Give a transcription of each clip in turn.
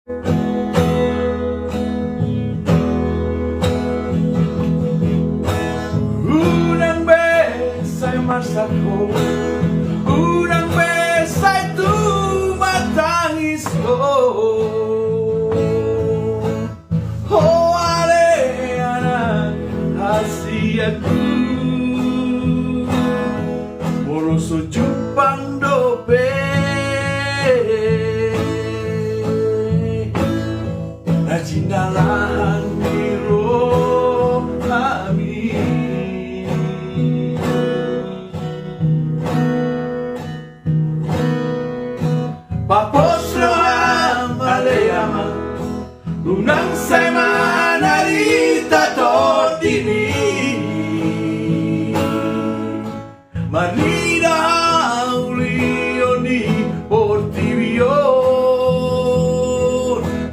Urang besai masaku, urang besai tu matangisku. Oh ale anak hasiaku, moroso jupang dope, najinalahan biro kami. Paposro amaleyama, unang say manarita tordini, manida ulioni portivion,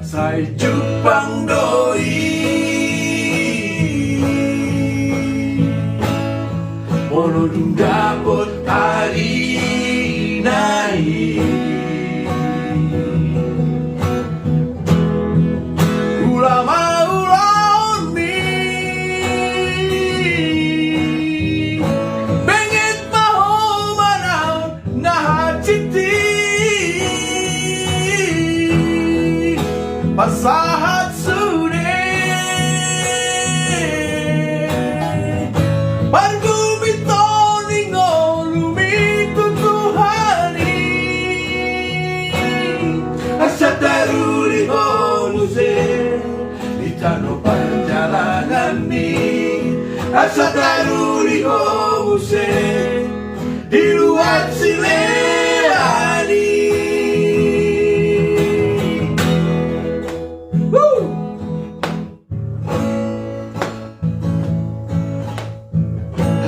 say jupang doi, mono dung dapot hari nai. Pasahat sude Pargumito ningo lumito Tuhani Asa daruli honuse Ditano perjalanan ni Asa daruli honuse Diluat sileani.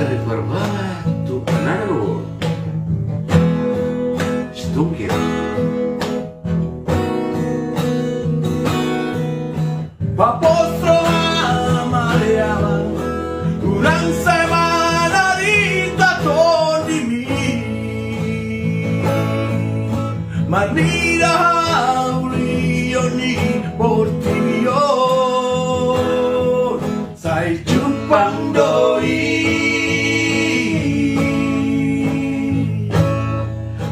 Riformato Panaro Stukir Papostro amaleyama, urang say manarita tordimi, manida ulioni portivion, say jupang doi.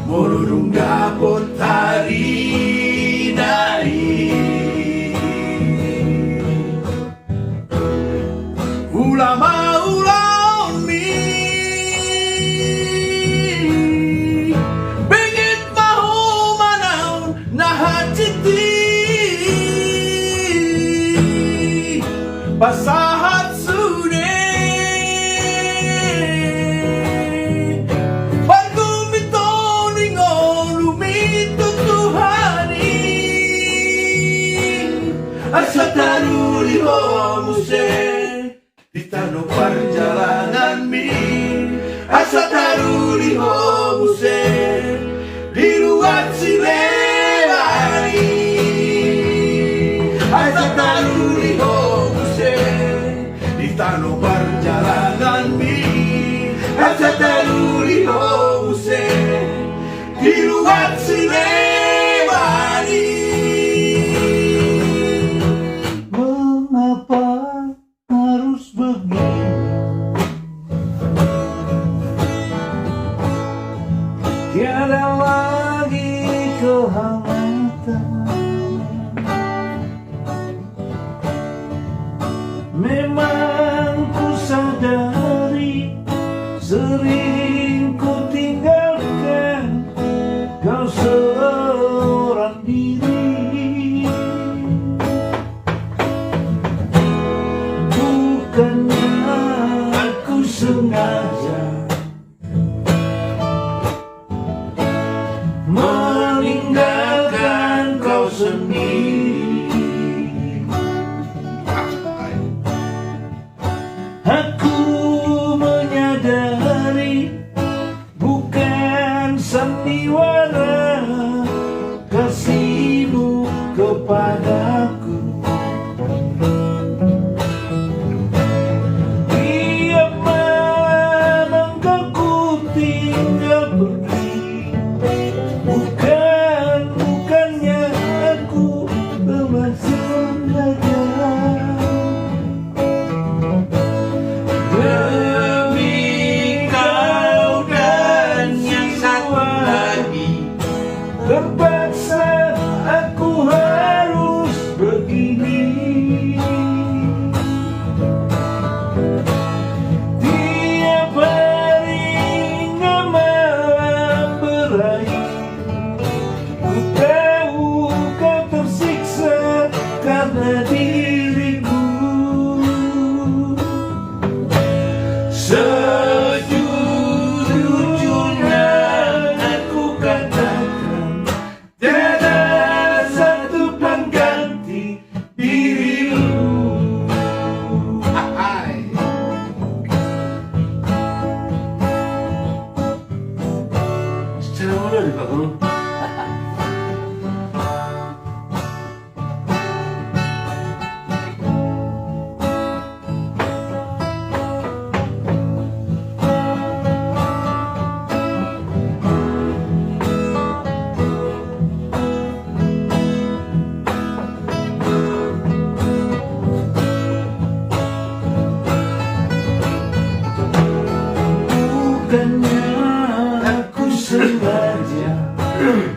Morung dapot hari nai, ulama ulami bengit mahu manaun nahaciti pasahat sude asa taruli homuse ditano perjalanan mi asa taruli homuse diluat silelani asa taruli homuse ditano perjalanan mi asa taruli homuse diluat silelani. Tiada lagi kehangatan, memang ku sadari sering ku tinggalkan kau seorang diri. Bukannya aku sengaja meninggalkan kau sendiri. Aku menyadari bukan sandiwara kasihmu kepadaku. Tiap malam engkau ku tinggal pergi, bukannya aku Tuhan.